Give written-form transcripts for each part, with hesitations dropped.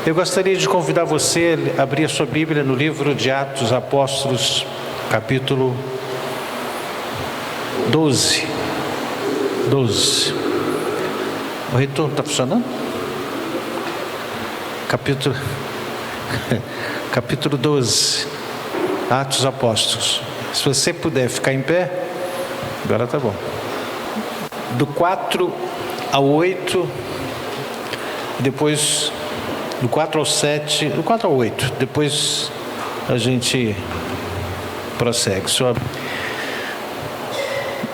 Eu gostaria de convidar você a abrir a sua Bíblia no livro de Atos dos Apóstolos, capítulo 12. O retorno está funcionando? Capítulo 12, Atos dos Apóstolos. Se você puder ficar em pé, agora tá bom. Do 4 ao 8, depois do 4 ao 7, do 4 ao 8, depois a gente prossegue.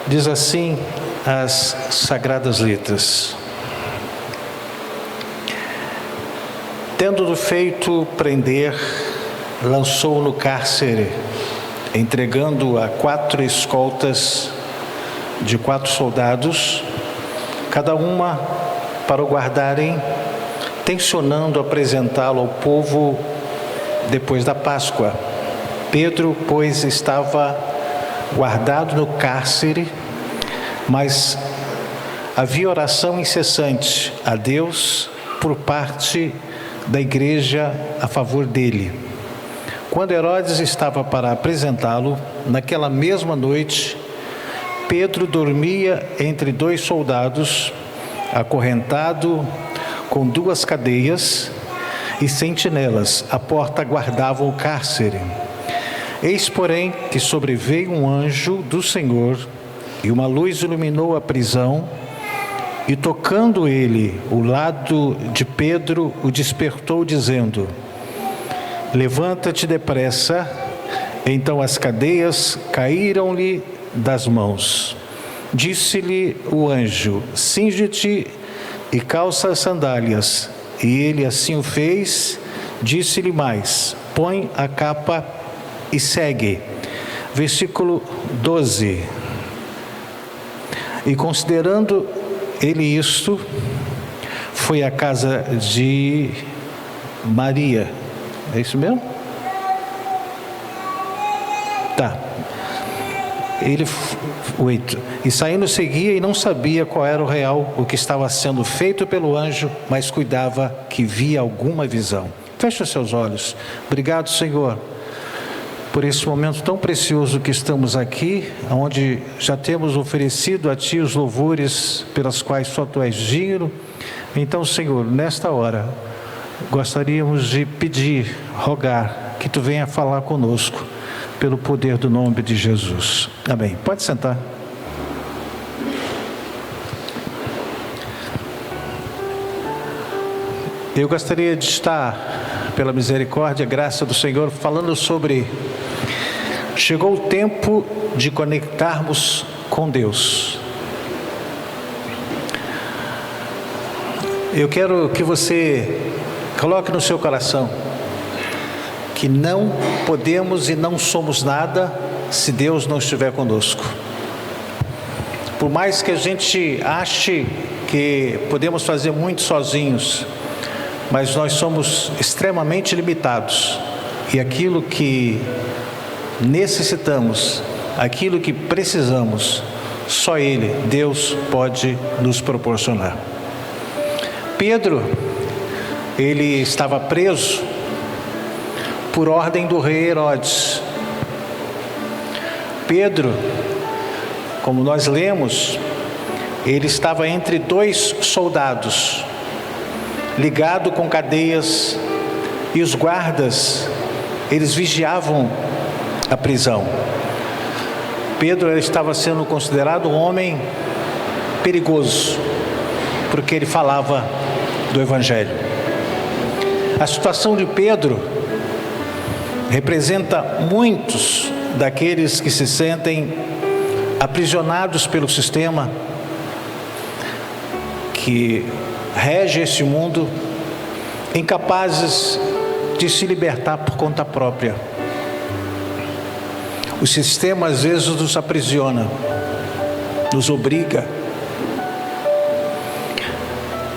Diz assim as Sagradas Letras: tendo-o feito prender, lançou-o no cárcere, entregando-o a 4 escoltas de 4 soldados, cada uma para o guardarem, tencionando apresentá-lo ao povo depois da Páscoa. Pedro, pois, estava guardado no cárcere, mas havia oração incessante a Deus por parte da igreja a favor dele. Quando Herodes estava para apresentá-lo, naquela mesma noite, Pedro dormia entre 2 soldados, acorrentado com 2 cadeias, e sentinelas à porta guardavam o cárcere. Eis, porém, que sobreveio um anjo do Senhor, e uma luz iluminou a prisão, e tocando ele o lado de Pedro, o despertou, dizendo: levanta-te depressa. Então as cadeias caíram-lhe das mãos. Disse-lhe o anjo: cinge-te e calça as sandálias. E ele assim o fez. Disse-lhe mais: põe a capa e segue. Versículo 12. E considerando ele isto, foi à casa de Maria. É isso mesmo? Tá. Ele, 8. E saindo seguia e não sabia qual era o que estava sendo feito pelo anjo, mas cuidava que via alguma visão. Feche os seus olhos. Obrigado, Senhor, por esse momento tão precioso que estamos aqui, onde já temos oferecido a Ti os louvores pelas quais só Tu és digno. Então, Senhor, nesta hora, gostaríamos de pedir, rogar, que Tu venha falar conosco, pelo poder do nome de Jesus. Amém. Pode sentar. Eu gostaria de estar, pela misericórdia e graça do Senhor, falando sobre: chegou o tempo de conectarmos com Deus. Eu quero que você coloque no seu coração que não podemos e não somos nada se Deus não estiver conosco. Por mais que a gente ache que podemos fazer muito sozinhos, mas nós somos extremamente limitados. E aquilo que necessitamos, aquilo que precisamos, só Ele, Deus, pode nos proporcionar. Pedro, ele estava preso por ordem do rei Herodes. Pedro, como nós lemos, ele estava entre 2 soldados, ligado com cadeias, e os guardas, eles vigiavam a prisão. Pedro estava sendo considerado um homem perigoso, porque ele falava do Evangelho. A situação de Pedro representa muitos daqueles que se sentem aprisionados pelo sistema que rege esse mundo, incapazes de se libertar por conta própria. O sistema às vezes nos aprisiona, nos obriga.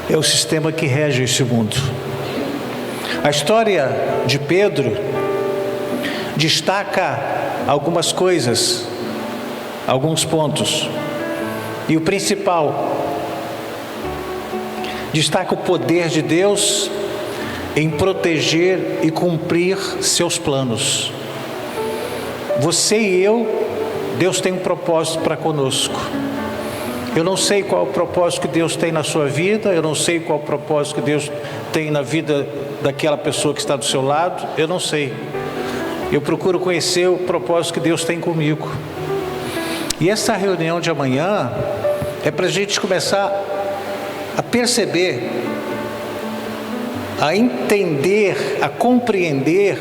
É o sistema que rege esse mundo. A história de Pedro destaca algumas coisas, alguns pontos. E o principal, destaca o poder de Deus em proteger e cumprir seus planos. Você e eu, Deus tem um propósito para conosco. Eu não sei qual é o propósito que Deus tem na sua vida, eu não sei qual é o propósito que Deus tem na vida daquela pessoa que está do seu lado, eu não sei. Eu procuro conhecer o propósito que Deus tem comigo. E essa reunião de amanhã é para a gente começar a perceber, a entender, a compreender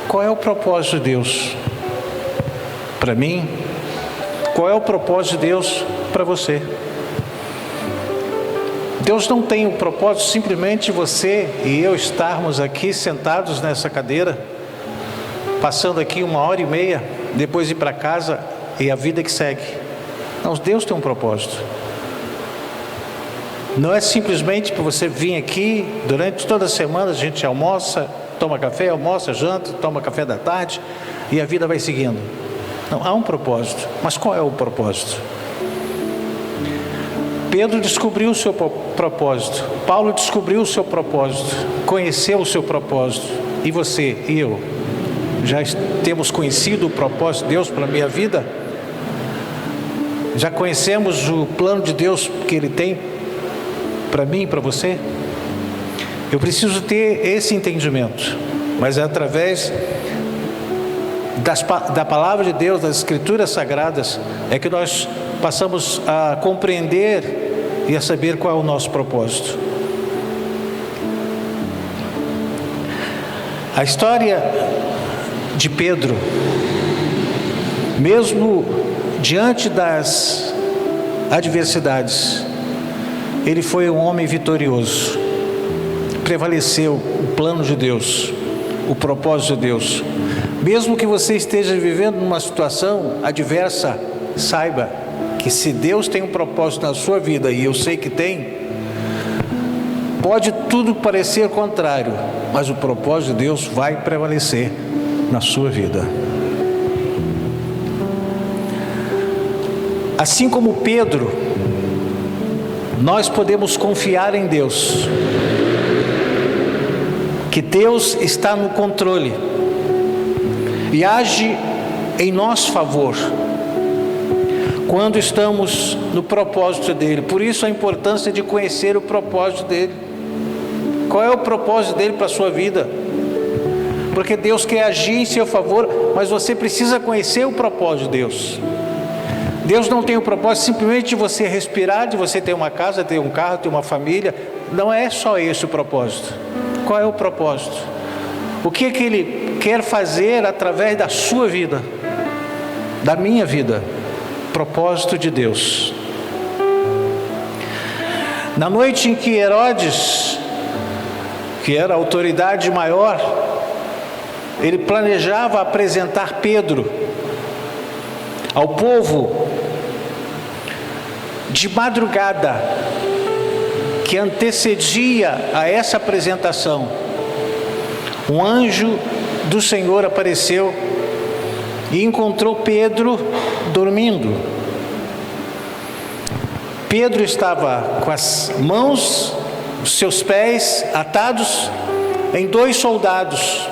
qual é o propósito de Deus para mim, qual é o propósito de Deus para você. Deus não tem o propósito simplesmente de você e eu estarmos aqui sentados nessa cadeira, passando aqui 1h30, depois ir para casa e a vida que segue. Não, Deus tem um propósito. Não é simplesmente para você vir aqui, durante toda a semana a gente almoça, toma café, almoça, janta, toma café da tarde e a vida vai seguindo. Não, há um propósito. Mas qual é o propósito? Pedro descobriu o seu propósito. Paulo descobriu o seu propósito. Conheceu o seu propósito. E você e eu? Já temos conhecido o propósito de Deus para a minha vida? Já conhecemos o plano de Deus que Ele tem para mim e para você? Eu preciso ter esse entendimento. Mas é através da palavra de Deus, das Escrituras Sagradas, é que nós passamos a compreender e a saber qual é o nosso propósito. A história de Pedro, mesmo diante das adversidades, ele foi um homem vitorioso. Prevaleceu o plano de Deus, o propósito de Deus. Mesmo que você esteja vivendo numa situação adversa, saiba que se Deus tem um propósito na sua vida, e eu sei que tem, pode tudo parecer contrário, mas o propósito de Deus vai prevalecer na sua vida. Assim como Pedro, nós podemos confiar em Deus, que Deus está no controle e age em nosso favor quando estamos no propósito dele. Por isso a importância de conhecer o propósito dele. Qual é o propósito dele para a sua vida? Porque Deus quer agir em seu favor, mas você precisa conhecer o propósito de Deus. Deus não tem o propósito simplesmente de você respirar, de você ter uma casa, ter um carro, ter uma família. Não é só esse o propósito. Qual é o propósito? O que Ele quer fazer através da sua vida, da minha vida? Propósito de Deus. Na noite em que Herodes, que era a autoridade maior, ele planejava apresentar Pedro ao povo, de madrugada, que antecedia a essa apresentação, um anjo do Senhor apareceu e encontrou Pedro dormindo. Pedro estava com as mãos, os seus pés atados em 2 soldados,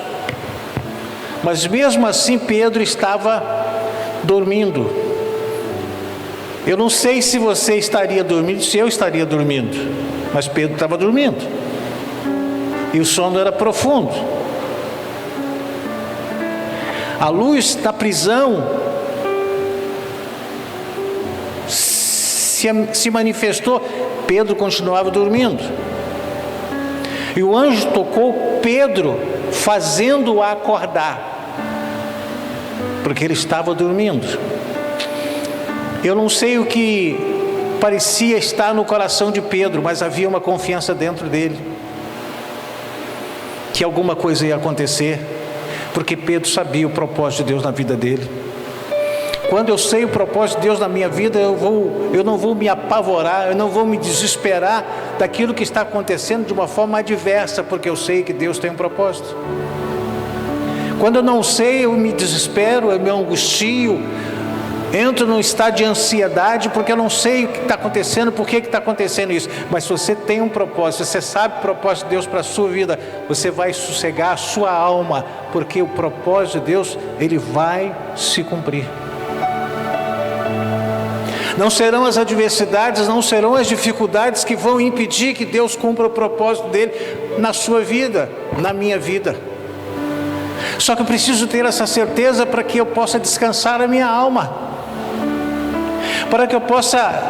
mas mesmo assim Pedro estava dormindo. Eu não sei se você estaria dormindo, se eu estaria dormindo, mas Pedro estava dormindo e o sono era profundo. A luz da prisão se manifestou, Pedro continuava dormindo. E o anjo tocou Pedro, fazendo-o acordar, porque ele estava dormindo. Eu não sei o que parecia estar no coração de Pedro, mas havia uma confiança dentro dele, que alguma coisa ia acontecer, porque Pedro sabia o propósito de Deus na vida dele. Quando eu sei o propósito de Deus na minha vida, eu não vou me apavorar, eu não vou me desesperar daquilo que está acontecendo de uma forma adversa, porque eu sei que Deus tem um propósito. Quando eu não sei, eu me desespero, eu me angustio, entro num estado de ansiedade porque eu não sei o que está acontecendo, por que está acontecendo isso. Mas se você tem um propósito, você sabe o propósito de Deus para a sua vida, você vai sossegar a sua alma, porque o propósito de Deus, ele vai se cumprir. Não serão as adversidades, não serão as dificuldades que vão impedir que Deus cumpra o propósito dele na sua vida, na minha vida. Só que eu preciso ter essa certeza para que eu possa descansar a minha alma, para que eu possa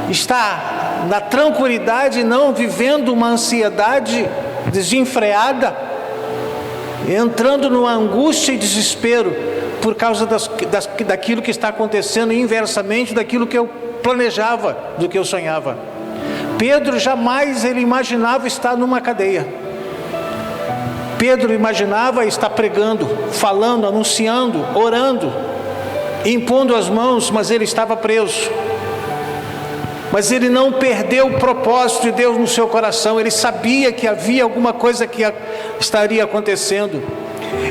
estar na tranquilidade, não vivendo uma ansiedade desenfreada, entrando numa angústia e desespero por causa daquilo que está acontecendo inversamente daquilo que eu planejava, do que eu sonhava. Pedro jamais ele imaginava estar numa cadeia. Pedro imaginava estar pregando, falando, anunciando, orando, impondo as mãos, mas ele estava preso. Mas ele não perdeu o propósito de Deus no seu coração. Ele sabia que havia alguma coisa que estaria acontecendo.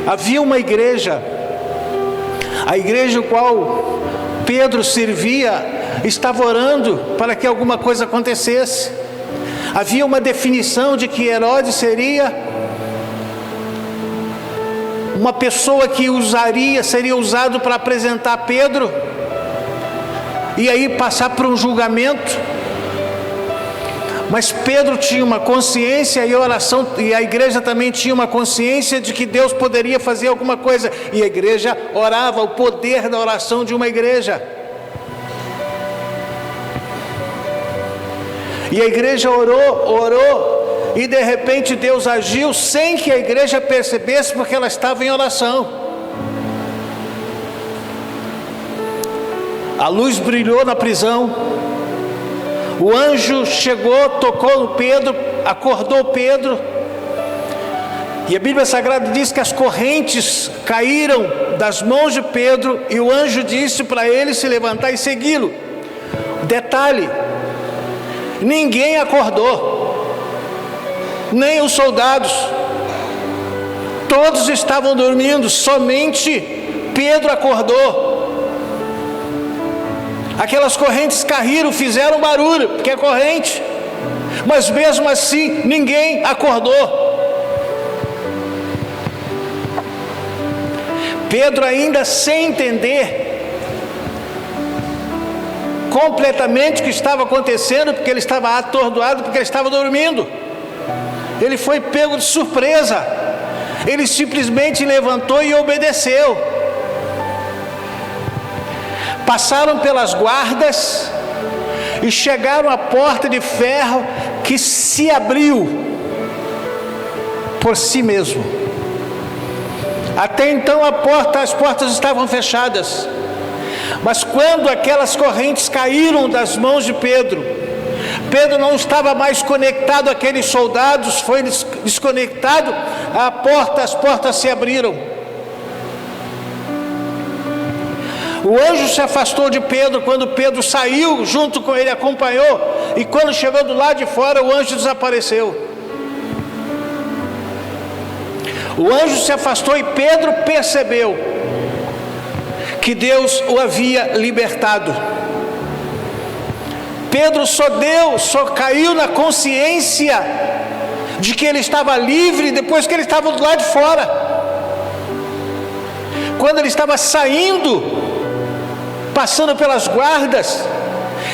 Havia uma igreja, a igreja a qual Pedro servia, estava orando para que alguma coisa acontecesse. Havia uma definição de que Herodes seria uma pessoa que seria usado para apresentar Pedro, e aí passar por um julgamento. Mas Pedro tinha uma consciência, e a igreja também tinha uma consciência de que Deus poderia fazer alguma coisa, e a igreja orava, o poder da oração de uma igreja. E a igreja orou, e de repente Deus agiu sem que a igreja percebesse, porque ela estava em oração. A luz brilhou na prisão, o anjo chegou, tocou no Pedro, acordou Pedro, e a Bíblia Sagrada diz que as correntes caíram das mãos de Pedro, e o anjo disse para ele se levantar e segui-lo. Detalhe: ninguém acordou, nem os soldados, todos estavam dormindo, somente Pedro acordou. Aquelas correntes caíram, fizeram barulho, porque é corrente, mas mesmo assim ninguém acordou. Pedro, ainda sem entender completamente o que estava acontecendo, porque ele estava atordoado, porque ele estava dormindo, ele foi pego de surpresa. Ele simplesmente levantou e obedeceu. Passaram pelas guardas e chegaram à porta de ferro, que se abriu por si mesmo. Até então as portas estavam fechadas, mas quando aquelas correntes caíram das mãos de Pedro não estava mais conectado àqueles soldados, foi desconectado, as portas se abriram. O anjo se afastou de Pedro, quando Pedro saiu, junto com ele, acompanhou, e quando chegou do lado de fora, o anjo desapareceu. O anjo se afastou e Pedro percebeu que Deus o havia libertado. Pedro só caiu na consciência de que ele estava livre depois que ele estava do lado de fora. Quando ele estava saindo, passando pelas guardas,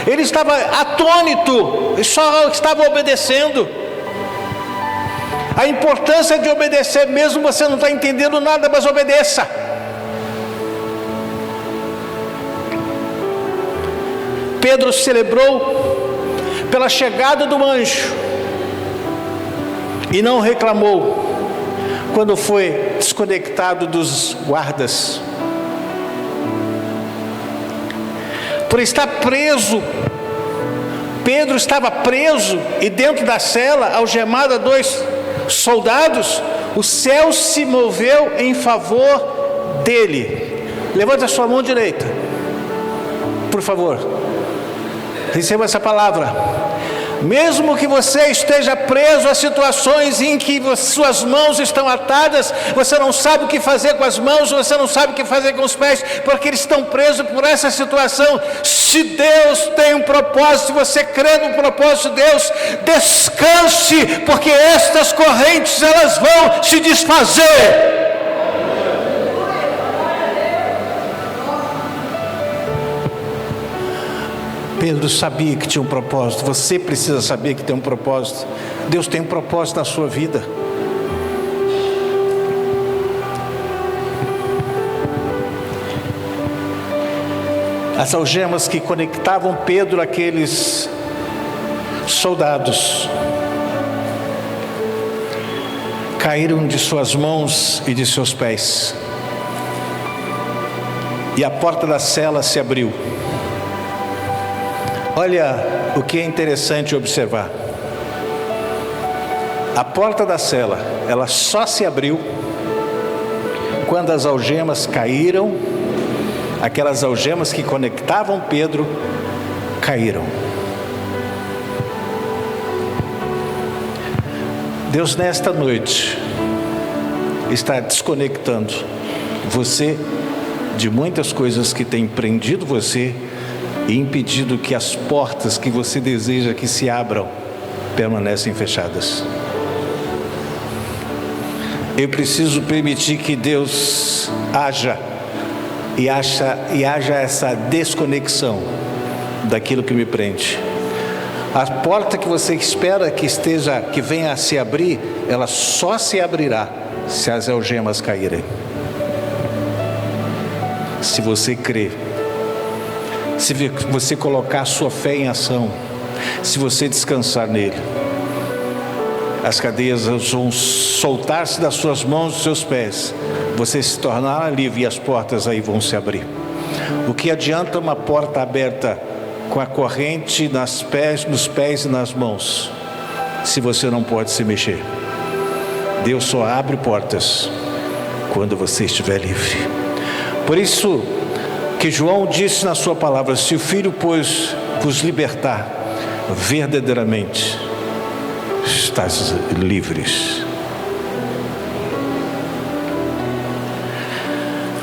ele estava atônito e só estava obedecendo. A importância de obedecer, mesmo você não está entendendo nada, mas obedeça. Pedro celebrou pela chegada do anjo e não reclamou quando foi desconectado dos guardas. Por estar preso, Pedro estava preso e dentro da cela, algemado a 2 soldados, o céu se moveu em favor dele. Levante a sua mão direita, por favor. Receba essa palavra. Mesmo que você esteja preso a situações em que suas mãos estão atadas, você não sabe o que fazer com as mãos, você não sabe o que fazer com os pés, porque eles estão presos por essa situação. Se Deus tem um propósito, se você crê no propósito de Deus, descanse, porque estas correntes elas vão se desfazer. Pedro sabia que tinha um propósito. Você precisa saber que tem um propósito. Deus tem um propósito na sua vida. As algemas que conectavam Pedro àqueles soldados caíram de suas mãos e de seus pés, e a porta da cela se abriu. Olha o que é interessante observar. A porta da cela, ela só se abriu quando as algemas caíram. Aquelas algemas que conectavam Pedro caíram. Deus nesta noite está desconectando você de muitas coisas que têm prendido você e impedido que as portas que você deseja que se abram permanecem fechadas. Eu preciso permitir que Deus haja e haja essa desconexão daquilo que me prende. A porta que você espera que venha a se abrir, ela só se abrirá se as algemas caírem. Se você crer, se você colocar a sua fé em ação, se você descansar nele, as cadeias vão soltar-se das suas mãos e dos seus pés, você se tornará livre e as portas aí vão se abrir. O que adianta uma porta aberta com a corrente nos pés e nas mãos, se você não pode se mexer? Deus só abre portas quando você estiver livre. Por isso que João disse na sua palavra: se o Filho, pois, vos libertar, verdadeiramente estás livres.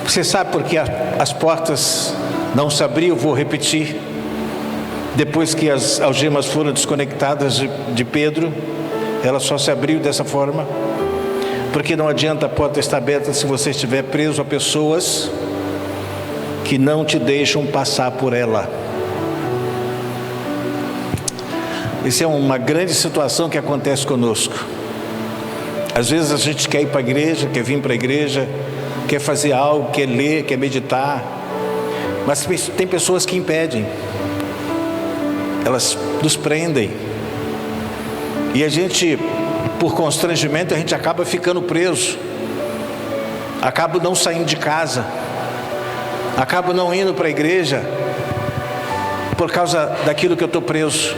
Você sabe por que as portas não se abriam? Eu vou repetir. Depois que as algemas foram desconectadas de Pedro, ela só se abriu dessa forma, porque não adianta a porta estar aberta se você estiver preso a pessoas que não te deixam passar por ela. Isso é uma grande situação que acontece conosco. Às vezes a gente quer ir para a igreja, quer vir para a igreja, quer fazer algo, quer ler, quer meditar, mas tem pessoas que impedem. Elas nos prendem. E a gente, por constrangimento, a gente acaba ficando preso. Acaba não saindo de casa. Acaba não indo para a igreja por causa daquilo que eu estou preso.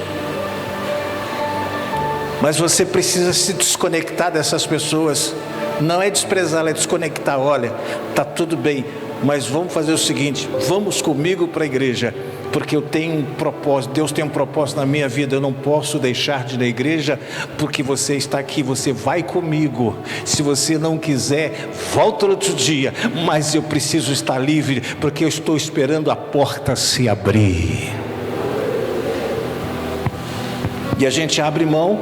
Mas você precisa se desconectar dessas pessoas. Não é desprezá-la, é desconectar. Olha, está tudo bem, mas vamos fazer o seguinte: vamos comigo para a igreja, porque eu tenho um propósito, Deus tem um propósito na minha vida. Eu não posso deixar de ir na igreja porque você está aqui, você vai comigo. Se você não quiser, volta outro dia, mas eu preciso estar livre, porque eu estou esperando a porta se abrir. E a gente abre mão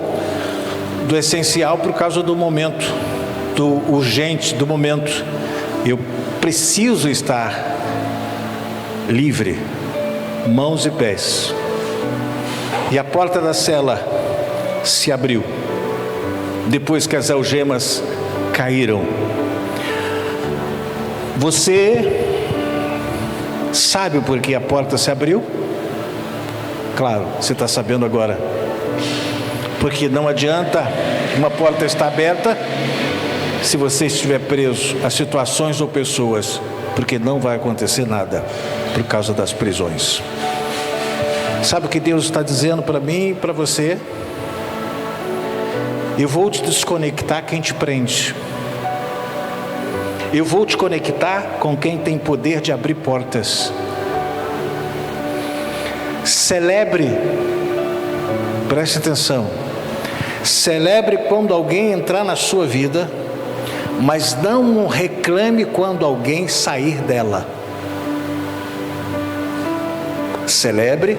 do essencial por causa do momento, do urgente do momento. Eu preciso estar livre, mãos e pés. E a porta da cela se abriu depois que as algemas caíram. Você sabe por que a porta se abriu? Claro, você está sabendo agora. Porque não adianta uma porta estar aberta se você estiver preso a situações ou pessoas, porque não vai acontecer nada por causa das prisões. Sabe o que Deus está dizendo para mim e para você? Eu vou te desconectar quem te prende. Eu vou te conectar com quem tem poder de abrir portas. Celebre Preste atenção. Celebre quando alguém entrar na sua vida, mas não reclame quando alguém sair dela. Celebre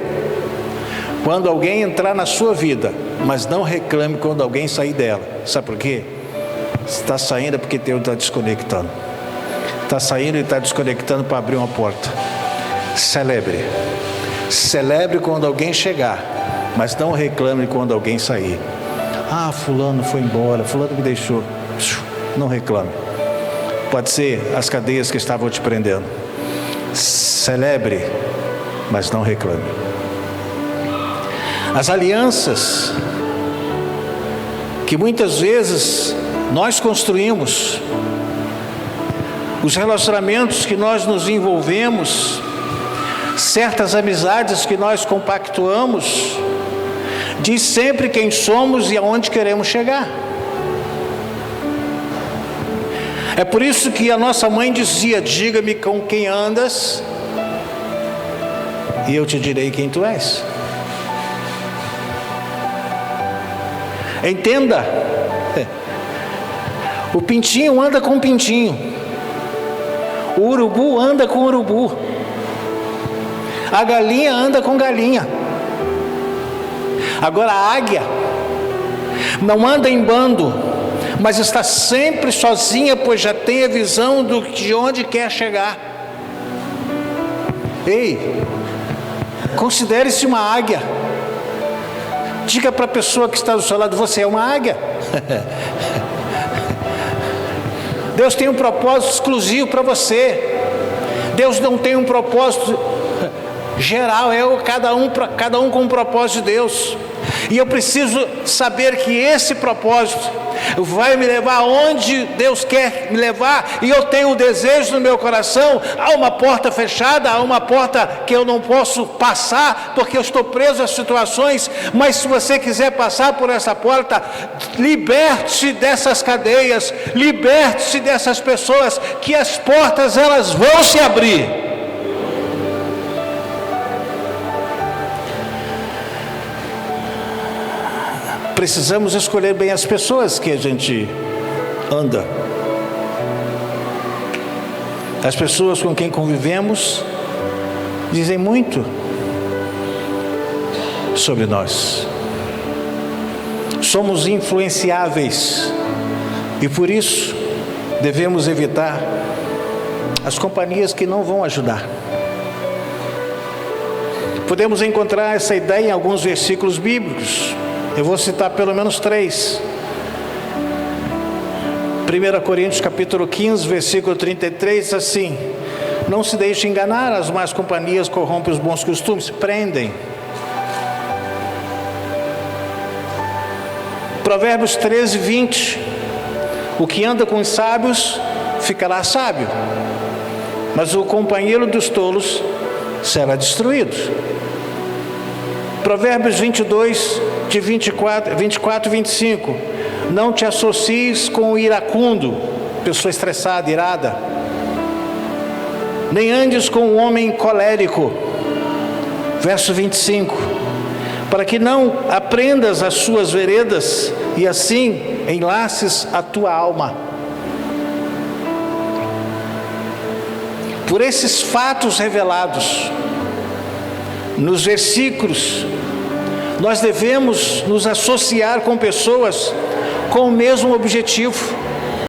quando alguém entrar na sua vida, mas não reclame quando alguém sair dela. Sabe por quê? Se está saindo é porque Deus está desconectando. Está saindo e está desconectando para abrir uma porta. Celebre. Celebre quando alguém chegar, mas não reclame quando alguém sair. Ah, fulano foi embora, fulano me deixou. Não reclame. Pode ser as cadeias que estavam te prendendo. Celebre, mas não reclame. As alianças que muitas vezes nós construímos, os relacionamentos que nós nos envolvemos, certas amizades que nós compactuamos, diz sempre quem somos e aonde queremos chegar. É por isso que a nossa mãe dizia: diga-me com quem andas e eu te direi quem tu és. Entenda, o pintinho anda com o pintinho, o urubu anda com o urubu, a galinha anda com galinha. Agora a águia não anda em bando, mas está sempre sozinha, pois já tem a visão de onde quer chegar. Ei, considere-se uma águia. Diga para a pessoa que está do seu lado: você é uma águia. Deus tem um propósito exclusivo para você. Deus não tem um propósito geral, cada um com um propósito de Deus. E eu preciso saber que esse propósito vai me levar aonde Deus quer me levar, e eu tenho o desejo no meu coração. Há uma porta fechada, há uma porta que eu não posso passar, porque eu estou preso a situações, mas se você quiser passar por essa porta, liberte-se dessas cadeias, liberte-se dessas pessoas, que as portas elas vão se abrir. Precisamos escolher bem as pessoas que a gente anda. As pessoas com quem convivemos dizem muito sobre nós. Somos influenciáveis e por isso devemos evitar as companhias que não vão ajudar. Podemos encontrar essa ideia em alguns versículos bíblicos. Eu vou citar pelo menos 3. 1 Coríntios capítulo 15, versículo 33, assim: não se deixe enganar, as más companhias corrompem os bons costumes, prendem. Provérbios 13, 20: o que anda com os sábios ficará sábio, mas o companheiro dos tolos será destruído. Provérbios 22, de 24 e 25: não te associes com o iracundo, pessoa estressada, irada, nem andes com o homem colérico. Verso 25: para que não aprendas as suas veredas e assim enlaces a tua alma. Por esses fatos revelados nos versículos, nós devemos nos associar com pessoas com o mesmo objetivo.